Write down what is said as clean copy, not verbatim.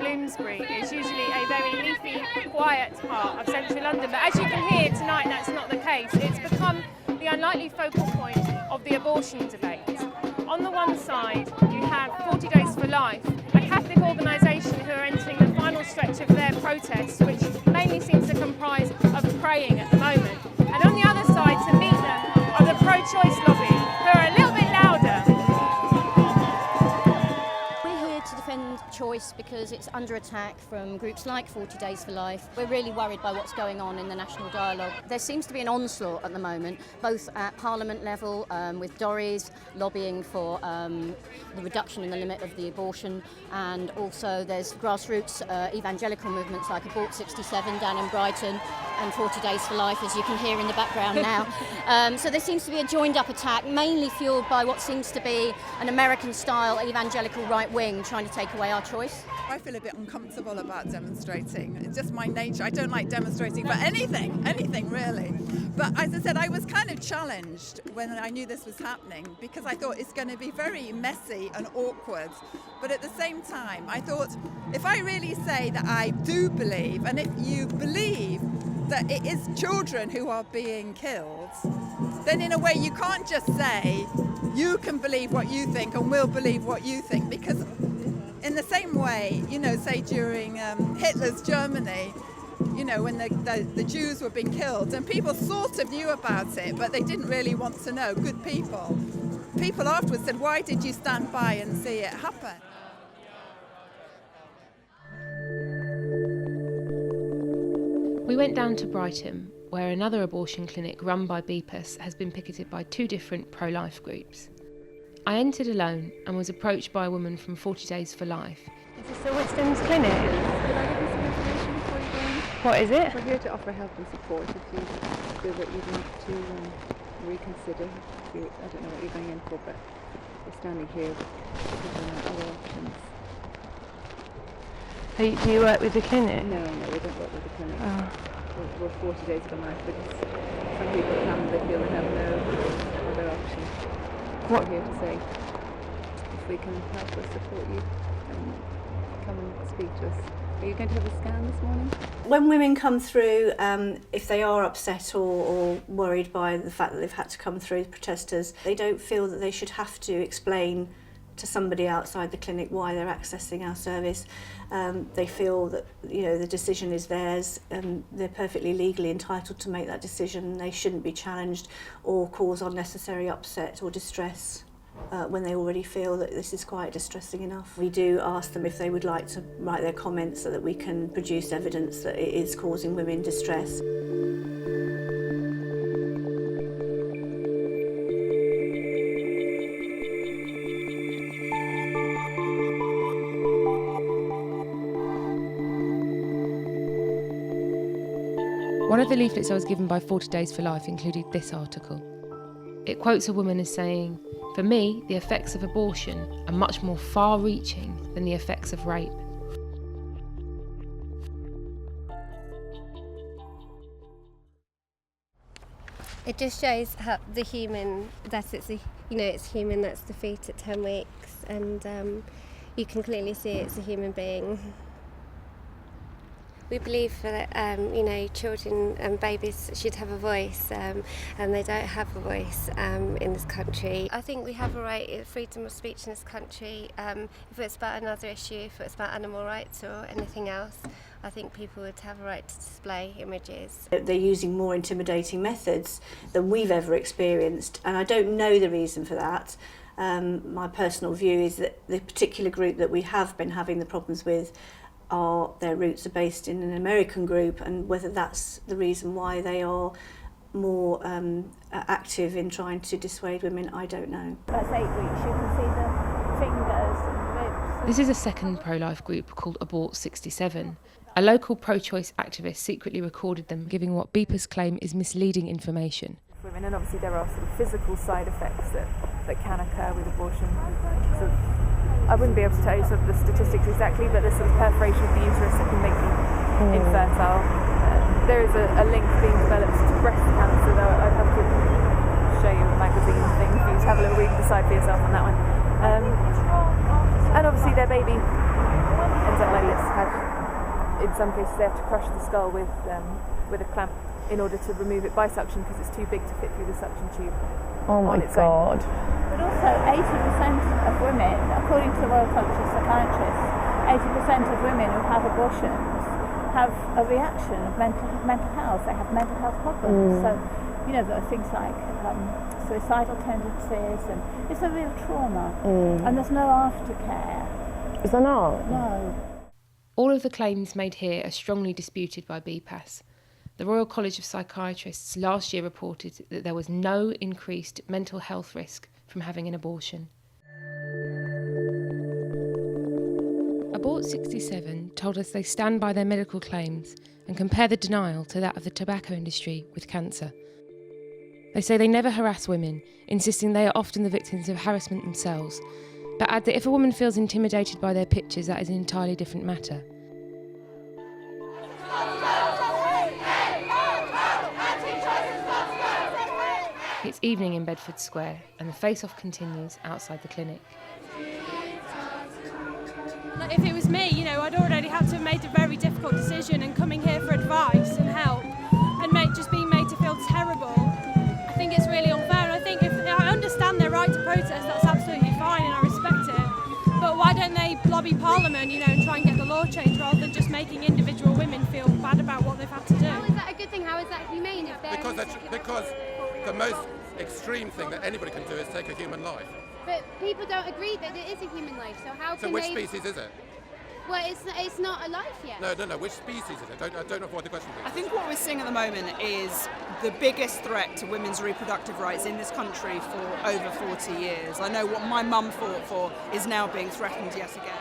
Bloomsbury is usually a very leafy, quiet part of central London, but as you can hear tonight, that's not the case. It's become the unlikely focal point of the abortion debate. On the one side, you have 40 Days for Life, a Catholic organisation who are entering the final stretch of their protest, which mainly seems to comprise of praying at the moment. And on the other side, to meet them, are the pro-choice lobby, who are a little bit louder. We're here to defend choice because it's under attack from groups like 40 Days for Life. We're really worried by what's going on in the national dialogue. There seems to be an onslaught at the moment, both at Parliament level, with Dorries lobbying for the reduction in the limit of the abortion, and also there's grassroots evangelical movements like Abort 67 down in Brighton and 40 Days for Life, as you can hear in the background now. So there seems to be a joined-up attack, mainly fuelled by what seems to be an American-style evangelical right wing trying to take away our choice. I feel a bit uncomfortable about demonstrating. It's just my nature. I don't like demonstrating for anything really. But as I said, I was kind of challenged when I knew this was happening, because I thought it's going to be very messy and awkward. But at the same time, I thought, if I really say that I do believe, and if you believe that it is children who are being killed, then in a way you can't just say you can believe what you think and we'll believe what you think, because in the same way, say during Hitler's Germany, when the Jews were being killed, and people sort of knew about it, but they didn't really want to know, good people. People afterwards said, why did you stand by and see it happen? We went down to Brighton, where another abortion clinic run by BPUS has been picketed by two different pro-life groups. I entered alone and was approached by a woman from 40 Days for Life. Is this the Wisdom's clinic? Could I give you some information before you go in? What is it? We're here to offer help and support if you feel that you need to reconsider. I don't know what you're going in for, but we're standing here because other options. Do you work with the clinic? No, we don't work with the clinic. Oh. We're 40 Days for Life, because some people come, they feel they have no other option. What? We're here to say, if we can help or support you, then come and speak to us. Are you going to have a scan this morning? When women come through, if they are upset or worried by the fact that they've had to come through, protesters, they don't feel that they should have to explain to somebody outside the clinic why they're accessing our service. They feel that the decision is theirs, and they're perfectly legally entitled to make that decision. They shouldn't be challenged or cause unnecessary upset or distress when they already feel that this is quite distressing enough. We do ask them if they would like to write their comments so that we can produce evidence that it is causing women distress. One of the leaflets I was given by 40 Days for Life included this article. It quotes a woman as saying, "For me, the effects of abortion are much more far-reaching than the effects of rape." It just shows how the human, that it's human that's defeated at 10 weeks, and you can clearly see it's a human being. We believe that children and babies should have a voice, and they don't have a voice in this country. I think we have a right, freedom of speech in this country. If it's about another issue, if it's about animal rights or anything else, I think people would have a right to display images. They're using more intimidating methods than we've ever experienced, and I don't know the reason for that. My personal view is that the particular group that we have been having the problems with, their roots are based in an American group, and whether that's the reason why they are more active in trying to dissuade women, I don't know. That's 8 weeks, you can see the fingers and ribs. This is a second pro-life group called Abort 67. A local pro-choice activist secretly recorded them giving what BPUS claim is misleading information. Women, and obviously there are sort of physical side effects that can occur with abortion. So I wouldn't be able to tell you sort of the statistics exactly, but there's sort of perforation of the uterus that can make you infertile. There is a link being developed to breast cancer, though I'd have to show you a magazine thing for you to have a little read, decide for yourself on that one. And obviously their baby, and Ladies have, in some cases, they have to crush the skull with a clamp in order to remove it by suction because it's too big to fit through the suction tube. Oh my God. But also 80% of women, according to the Royal College of Psychiatrists, 80% of women who have abortions have a reaction of mental health. They have mental health problems. So, there are things like suicidal tendencies, and it's a real trauma. And there's no aftercare. Is there not? No. All of the claims made here are strongly disputed by BPAS. The Royal College of Psychiatrists last year reported that there was no increased mental health risk from having an abortion. Abort 67 told us they stand by their medical claims and compare the denial to that of the tobacco industry with cancer. They say they never harass women, insisting they are often the victims of harassment themselves, but add that if a woman feels intimidated by their pictures, that is an entirely different matter. It's evening in Bedford Square, and the face-off continues outside the clinic. If it was me, I'd already had to have made a very difficult decision, and coming here for advice and help and just being made to feel terrible, I think it's really unfair. And I think if I understand their right to protest, that's absolutely fine and I respect it. But why don't they lobby Parliament, and try and get the law changed rather than just making individual women feel bad about what they've had to do? How is that a good thing? How is that humane if they're... Because the most extreme thing that anybody can do is take a human life. But people don't agree that it is a human life, so how can So which species is it? Well, it's not a life yet. No, which species is it? I don't know what the question is. I think what we're seeing at the moment is the biggest threat to women's reproductive rights in this country for over 40 years. I know what my mum fought for is now being threatened yet again.